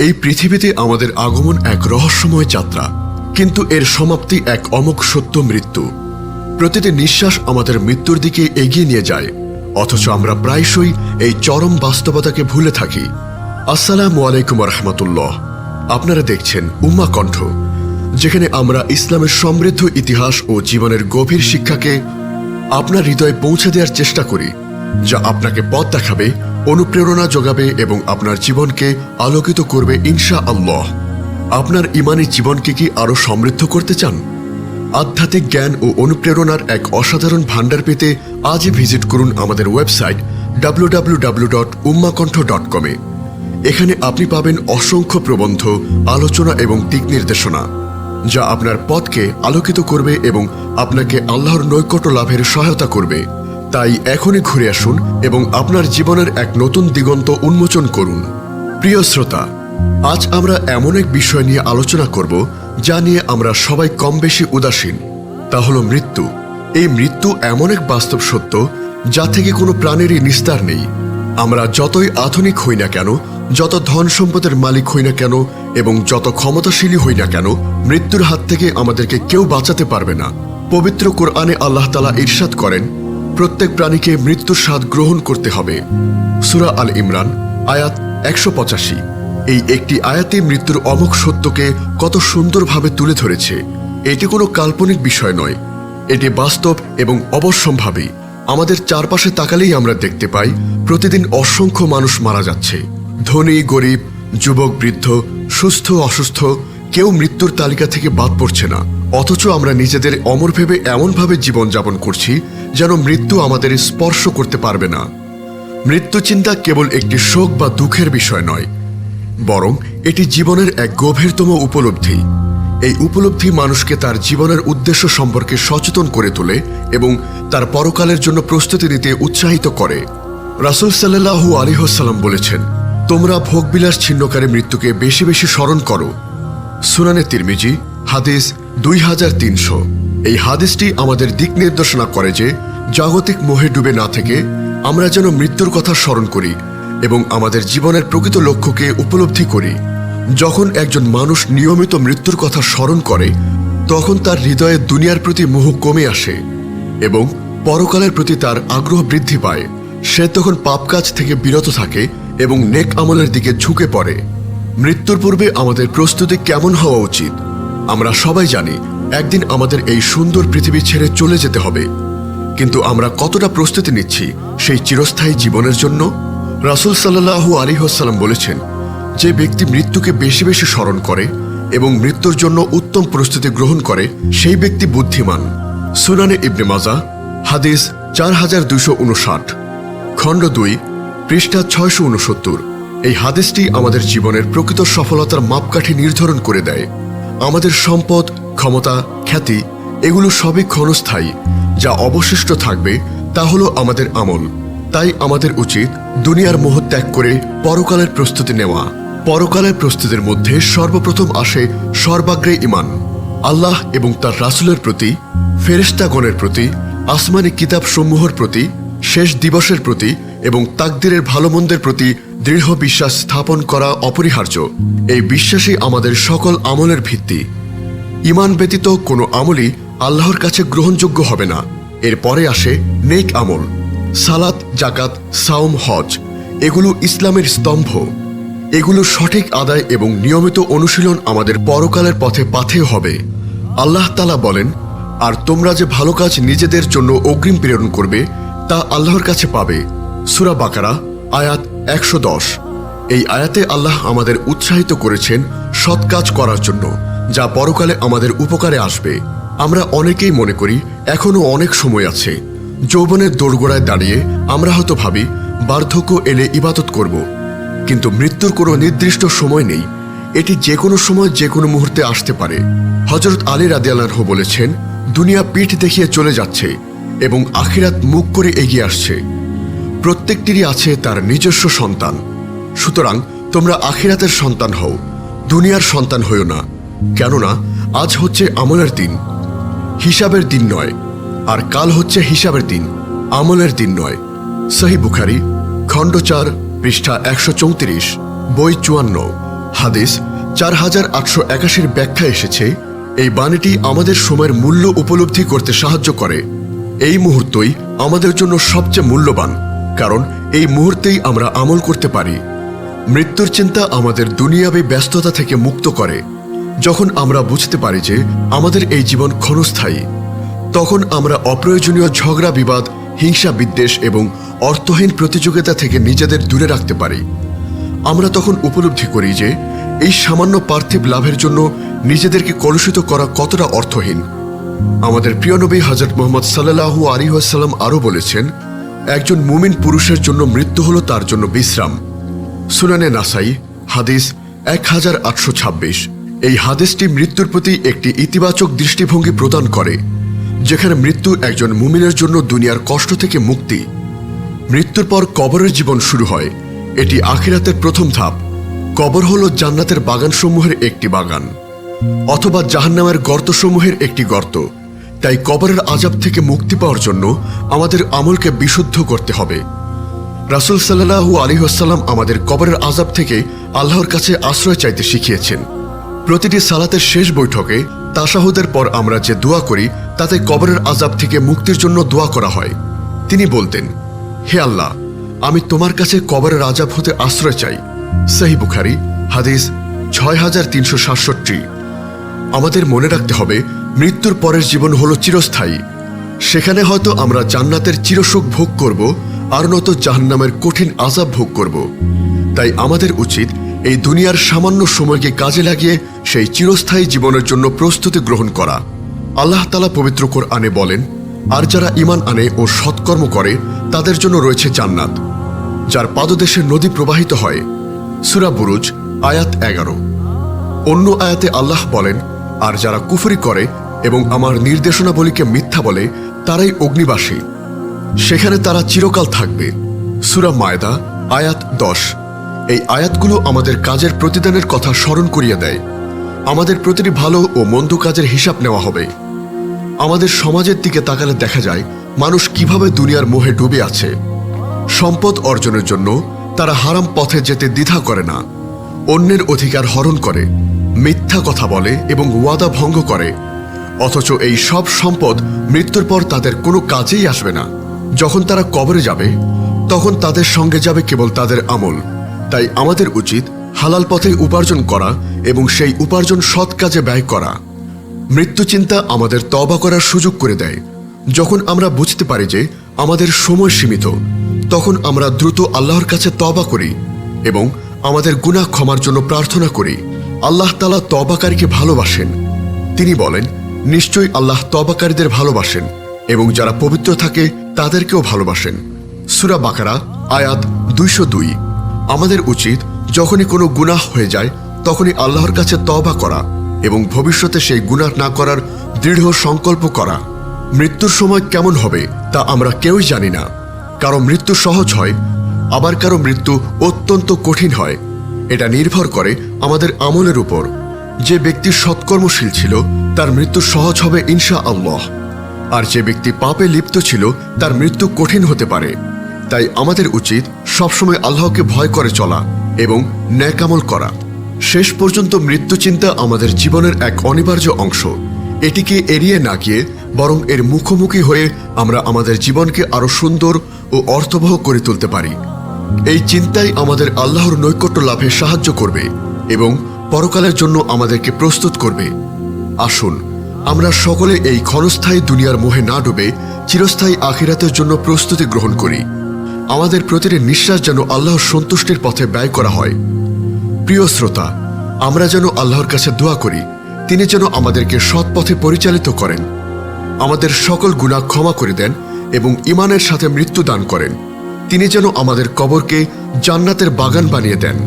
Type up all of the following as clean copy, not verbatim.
এই পৃথিবীতে আমাদের আগমন এক রহস্যময় যাত্রা, কিন্তু এর সমাপ্তি এক অমোঘ সত্য মৃত্যু। প্রতিটি নিঃশ্বাস আমাদের মৃত্যুর দিকে এগিয়ে নিয়ে যায়, অথচ আমরা প্রায়শই এই চরম বাস্তবতাকে ভুলে থাকি। আসসালামু আলাইকুম রহমতুল্লাহ। আপনারা দেখছেন উম্মা কণ্ঠ, যেখানে আমরা ইসলামের সমৃদ্ধ ইতিহাস ও জীবনের গভীর শিক্ষাকে আপনার হৃদয়ে পৌঁছে দেওয়ার চেষ্টা করি, যা আপনাকে পথ দেখাবে, অনুপ্রেরণা যোগাবে এবং আপনার জীবনকে আলোকিত করবে ইনশাআল্লাহ। আপনার ঈমানী জীবনকে কি আরো সমৃদ্ধ করতে চান? আধ্যাত্মিক জ্ঞান ও অনুপ্রেরণার এক অসাধারণ ভান্ডার পেতে আজই ভিজিট করুন আমাদের ওয়েবসাইট www.ummakantho.com। এখানে আপনি পাবেন অসংখ্য প্রবন্ধ, আলোচনা এবং দিক নির্দেশনা, যা আপনার পথকে আলোকিত করবে এবং আপনাকে আল্লাহর নৈকট্য লাভের সহায়তা করবে। তাই এখনই ঘুরে আসুন এবং আপনার জীবনের এক নতুন দিগন্ত উন্মোচন করুন। প্রিয় শ্রোতা, আজ আমরা এমন এক বিষয় নিয়ে আলোচনা করব যা নিয়ে আমরা সবাই কম বেশি উদাসীন। তা হলো মৃত্যু। এই মৃত্যু এমন এক বাস্তব সত্য যা থেকে কোনো প্রাণেরই নিস্তার নেই। আমরা যতই আধুনিক হই না কেন, যত ধন সম্পদের মালিক হই না কেন এবং যত ক্ষমতাশীলী হই না কেন, মৃত্যুর হাত থেকে আমাদেরকে কেউ বাঁচাতে পারবে না। পবিত্র কোরআনে আল্লাহ তাআলা ইরশাদ করেন, প্রত্যেক প্রাণীকে মৃত্যুর স্বাদ গ্রহণ করতে হবে। সূরা আল ইমরান আয়াত 185। এই একটি আয়াতে মৃত্যুর অমোঘ সত্যকে কত সুন্দরভাবে তুলে ধরেছে। এটি কোনো কাল্পনিক বিষয় নয়, এটি বাস্তব এবং অবশ্যম্ভাবী। আমাদের চারপাশে তাকালেই আমরা দেখতে পাই প্রতিদিন অসংখ্য মানুষ মারা যাচ্ছে। ধনী গরিব, যুবক বৃদ্ধ, সুস্থ অসুস্থ, কেউ মৃত্যুর তালিকা থেকে বাদ পড়ছে না। অথচ আমরা নিজেদের অমর ভেবে এমনভাবে জীবনযাপন করছি যেন মৃত্যু আমাদের স্পর্শ করতে পারবে না। মৃত্যু চিন্তা কেবল একটি শোক বা দুঃখের বিষয় নয়, বরং এটি জীবনের এক গভীরতম উপলব্ধি। এই উপলব্ধি মানুষকে তার জীবনের উদ্দেশ্য সম্পর্কে সচেতন করে তোলে এবং তার পরকালের জন্য প্রস্তুতি নিতে উৎসাহিত করে। রাসূল সাল্লাল্লাহু আলাইহি ওয়াসাল্লাম বলেছেন, তোমরা ভোগবিলাস ছিন্নকারী মৃত্যুকে বেশি বেশি স্মরণ করো। সুনানে তিরমিজি হাদিস 2300। এই হাদিসটি আমাদের দিক নির্দেশনা করে যে জাগতিক মোহে ডুবে না থেকে আমরা যেন মৃত্যুর কথা স্মরণ করি এবং আমাদের জীবনের প্রকৃত লক্ষ্যকে উপলব্ধি করি। যখন একজন মানুষ নিয়মিত মৃত্যুর কথা স্মরণ করে, তখন তার হৃদয়ে দুনিয়ার প্রতি মোহ কমে আসে এবং পরকালের প্রতি তার আগ্রহ বৃদ্ধি পায়। সে তখন পাপ কাজ থেকে বিরত থাকে এবং নেক আমলের দিকে ঝুঁকে পড়ে। মৃত্যুর পূর্বে আমাদের প্রস্তুতি কেমন হওয়া উচিত? আমরা সবাই জানি একদিন আমাদের এই সুন্দর পৃথিবী ছেড়ে চলে যেতে হবে, কিন্তু আমরা কতটা প্রস্তুতি নিচ্ছি সেই চিরস্থায়ী জীবনের জন্য? রাসূল সাল্লাল্লাহু আলাইহি ওয়াসাল্লাম বলেছেন, যে ব্যক্তি মৃত্যুকে বেশি বেশি স্মরণ করে এবং মৃত্যুর জন্য উত্তম প্রস্তুতি গ্রহণ করে, সেই ব্যক্তি বুদ্ধিমান। সুনানে ইবনে মাজাহ হাদিস 4259, খণ্ড 2 পৃষ্ঠা 669। এই হাদিসটি আমাদের জীবনের প্রকৃত সফলতার মাপকাঠি নির্ধারণ করে দেয়। আমাদের সম্পদ, ক্ষমতা, খ্যাতি এগুলো সবই ক্ষণস্থায়ী। যা অবশিষ্ট থাকবে তা হলো আমাদের আমল। তাই আমাদের উচিত দুনিয়ার মোহ ত্যাগ করে পরকালের প্রস্তুতি নেওয়া। পরকালের প্রস্তুতির মধ্যে সর্বপ্রথম আসে সর্বাগ্রে ঈমান, আল্লাহ এবং তার রাসূলের প্রতি, ফেরেশতাগণের প্রতি, আসমানি কিতাব সমূহের প্রতি, শেষ দিবসের প্রতি এবং তাকদীরের ভালো মন্দের প্রতি দৃঢ় বিশ্বাস স্থাপন করা অপরিহার্য। এই বিশ্বাসই আমাদের সকল আমলের ভিত্তি। ঈমান ব্যতীত কোনো আমলই আল্লাহর কাছে গ্রহণযোগ্য হবে না। এরপরে আসে নেক আমল, সালাত, জাকাত, সাওম, হজ। এগুলো ইসলামের স্তম্ভ। এগুলো সঠিক আদায় এবং নিয়মিত অনুশীলন আমাদের পরকালের পথে পাথেয় হবে। আল্লাহ তাআলা বলেন, আর তোমরা যে ভালো কাজ নিজেদের জন্য অগ্রিম প্রেরণ করবে তা আল্লাহর কাছে পাবে। সূরা বাকারা আয়াত 110। এই আয়াতে আল্লাহ আমাদের উৎসাহিত করেছেন সৎ কাজ করার জন্য, যা পরকালে আমাদের উপকারে আসবে। আমরা অনেকেই মনে করি এখনো অনেক সময় আছে। যৌবনের দোরগোড়ায় দাঁড়িয়ে আমরা হয়তো ভাবি বার্ধক্য এলে ইবাদত করব, কিন্তু মৃত্যুর কোনো নির্দিষ্ট সময় নেই। এটি যে কোনো সময় যে কোনো মুহূর্তে আসতে পারে। হযরত আলী রাদিয়াল্লাহু আনহু বলেছেন, দুনিয়া পিঠ দেখিয়ে চলে যাচ্ছে এবং আখিরাত মুখ করে এগিয়ে আসছে। প্রত্যেকটিরই আছে তার নিজস্ব সন্তান। সুতরাং তোমরা আখিরাতের সন্তান হও, দুনিয়ার সন্তান হইও না। কেননা আজ হচ্ছে আমলের দিন, হিসাবের দিন নয়, আর কাল হচ্ছে হিসাবের দিন, আমলের দিন নয়। সহিহ বুখারী খণ্ড 4 পৃষ্ঠা 134, বই 54। হাদিস 4881 ব্যাখ্যা এসেছে, এই বাণীটি আমাদের সময়ের মূল্য উপলব্ধি করতে সাহায্য করে। এই মুহূর্তই আমাদের জন্য সবচেয়ে মূল্যবান, কারণ এই মুহূর্তেই আমরা আমল করতে পারি। মৃত্যুর চিন্তা আমাদের দুনিয়াবী ব্যস্ততা থেকে মুক্ত করে। যখন আমরা বুঝতে পারি যে আমাদের এই জীবন ক্ষণস্থায়ী, তখন আমরা অপ্রয়োজনীয় ঝগড়া বিবাদ, হিংসা বিদ্বেষ এবং অর্থহীন প্রতিযোগিতা থেকে নিজেদের দূরে রাখতে পারি। আমরা তখন উপলব্ধি করি যে এই সামান্য পার্থিব লাভের জন্য নিজেদেরকে কলুষিত করা কতটা অর্থহীন। আমাদের প্রিয় নবী হযরত মুহাম্মদ সাল্লাল্লাহু আলাইহি ওয়াসাল্লাম আরও বলেছেন, একজন মুমিন পুরুষের জন্য মৃত্যু হলো তার জন্য বিশ্রাম। সুনানে নাসাই হাদিস 1826। এই হাদিসটি মৃত্যুর প্রতি একটি ইতিবাচক দৃষ্টিভঙ্গি প্রদান করে, যেখানে মৃত্যু একজন মুমিনের জন্য দুনিয়ার কষ্ট থেকে মুক্তি। মৃত্যুর পর কবরের জীবন শুরু হয়। এটি আখিরাতের প্রথম ধাপ। কবর হল জান্নাতের বাগানসমূহের একটি বাগান, অথবা জাহান্নামের গর্তসমূহের একটি গর্ত। তাই কবরের আযাব থেকে মুক্তি পাওয়ার জন্য আমাদের আমলকে বিশুদ্ধ করতে হবে। রাসূল সাল্লাল্লাহু আলাইহি ওয়াসাল্লাম আমাদের কবরের আযাব থেকে আল্লাহর কাছে আশ্রয় চাইতে শিখিয়েছেন। প্রতিটি সালাতের শেষ বৈঠকে তাশাহুদের পর আমরা যে দোয়া করি, তাতে কবরের আযাব থেকে মুক্তির জন্য দোয়া করা হয়। তিনি বলতেন, হে আল্লাহ, আমি তোমার কাছে কবরের আযাব হতে আশ্রয় চাই। সহিহ বুখারী হাদিস 6367। আমাদের মনে রাখতে হবে, মৃত্যুর পরের জীবন হলো চিরস্থায়ী। সেখানে হয়তো আমরা জান্নাতের চিরসুখ ভোগ করব, আর নয়তো জাহান্নামের কঠিন আযাব ভোগ করব। তাই আমাদের উচিত এই দুনিয়ার সামান্য সময়কে কাজে লাগিয়ে সেই চিরস্থায়ী জীবনের জন্য প্রস্তুতি গ্রহণ করা। আল্লাহ তাআলা পবিত্র কোরআনে বলেন, আর যারা ঈমান আনে ও সৎকর্ম করে তাদের জন্য রয়েছে জান্নাত, যার পাদদেশে নদী প্রবাহিত হয়। সূরা বুরুজ আয়াত 11। অন্য আয়াতে আল্লাহ বলেন, আর যারা কুফরি করে এবং আমার নির্দেশনাবলীকে মিথ্যা বলে তারাই অগ্নিবাসী, সেখানে তারা চিরকাল থাকবে। সূরা মায়দা আয়াত 10। এই আয়াতগুলো আমাদের কাজের প্রতিদানের কথা স্মরণ করিয়ে দেয়। আমাদের প্রতিটি ভালো ও মন্দ কাজের হিসাব নেওয়া হবে। আমাদের সমাজের দিকে তাকালে দেখা যায় মানুষ কিভাবে দুনিয়ার মোহে ডুবে আছে। সম্পদ অর্জনের জন্য তারা হারাম পথে যেতে দ্বিধা করে না, অন্যের অধিকার হরণ করে, মিথ্যা কথা বলে এবং ওয়াদা ভঙ্গ করে। অথচ এই সব সম্পদ মৃত্যুর পর তাদের কোনো কাজেই আসবে না। যখন তারা কবরে যাবে, তখন তাদের সঙ্গে যাবে কেবল তাদের আমল। তাই আমাদের উচিত হালাল পথে উপার্জন করা এবং সেই উপার্জন সৎ কাজে ব্যয় করা। মৃত্যু চিন্তা আমাদের তওবা করার সুযোগ করে দেয়। যখন আমরা বুঝতে পারি যে আমাদের সময় সীমিত, তখন আমরা দ্রুত আল্লাহর কাছে তওবা করি এবং আমাদের গুনাহ ক্ষমার জন্য প্রার্থনা করি। আল্লাহ তাআলা তওবাকারীকে ভালোবাসেন। তিনি বলেন, নিশ্চয়ই আল্লাহ তওবাকারীদের ভালোবাসেন এবং যারা পবিত্র থাকে তাদেরকেও ভালোবাসেন। সূরা বাকারা আয়াত 202। আমাদের উচিত যখনই কোনো গুনাহ হয়ে যায় তখনই আল্লাহর কাছে তওবা করা এবং ভবিষ্যতে সেই গুনাহ না করার দৃঢ় সংকল্প করা। মৃত্যুর সময় কেমন হবে তা আমরা কেউই জানি না। কারো মৃত্যু সহজ হয়, আবার কারো মৃত্যু অত্যন্ত কঠিন হয়। এটা নির্ভর করে আমাদের আমলের উপর। যে ব্যক্তি সৎকর্মশীল ছিল তার মৃত্যু সহজ হবে ইনশাআল্লাহ, আর যে ব্যক্তি পাপে লিপ্ত ছিল তার মৃত্যু কঠিন হতে পারে। তাই আমাদের উচিত সবসময় আল্লাহকে ভয় করে চলা এবং নেক আমল করা। শেষ পর্যন্ত মৃত্যু চিন্তা আমাদের জীবনের এক অনিবার্য অংশ। এটিকে এড়িয়ে না গিয়ে বরং এর মুখোমুখি হয়ে আমরা আমাদের জীবনকে আরো সুন্দর ও অর্থবহ করে তুলতে পারি। এই চিন্তাই আমাদের আল্লাহর নৈকট্য লাভে সাহায্য করবে এবং পরকালের জন্য আমাদেরকে প্রস্তুত করবে। আসুন আমরা সকলে এই ক্ষণস্থায়ী দুনিয়ার মোহে না ডুবে চিরস্থায়ী আখিরাতের জন্য প্রস্তুতি গ্রহণ করি। আমাদের প্রতিটি নিঃশ্বাস যেন আল্লাহর সন্তুষ্টির পথে ব্যয় করা হয়। প্রিয় শ্রোতা, আমরা যেন আল্লাহর কাছে দোয়া করি, তিনি যেন আমাদেরকে সৎ পথে পরিচালিত করেন, আমাদের সকল গুনাহ ক্ষমা করে দেন এবং ঈমানের সাথে মৃত্যু দান করেন। তিনি যেন আমাদের কবরকে জান্নাতের বাগান বানিয়ে দেন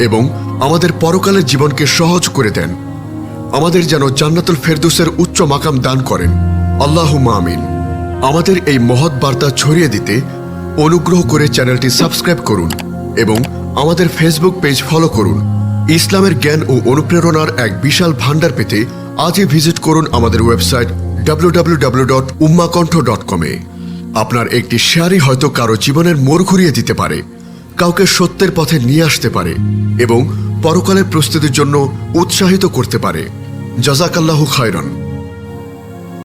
এবং আমাদের পরকালের জীবনকে সহজ করে দেন। আমাদের যেন জান্নাতুল ফেরদৌসের উচ্চ মাকাম দান করেন। আল্লাহুম্মা আমিন। আমাদের এই মহৎ বার্তা ছড়িয়ে দিতে অনুগ্রহ করে চ্যানেলটি সাবস্ক্রাইব করুন এবং আমাদের ফেসবুক পেজ ফলো করুন। ইসলামের জ্ঞান ও অনুপ্রেরণার এক বিশাল ভান্ডার পেতে আজই ভিজিট করুন আমাদের ওয়েবসাইট www.ummahkontho.com এ। আপনার একটি শেয়ারই হয়তো কারো জীবনের মোড় ঘুরিয়ে দিতে পারে, কাউকে সত্যের পথে নিয়ে আসতে পারে এবং পরকালের প্রস্তুতির জন্য উৎসাহিত করতে পারে। জাযাকাল্লাহু খায়রান।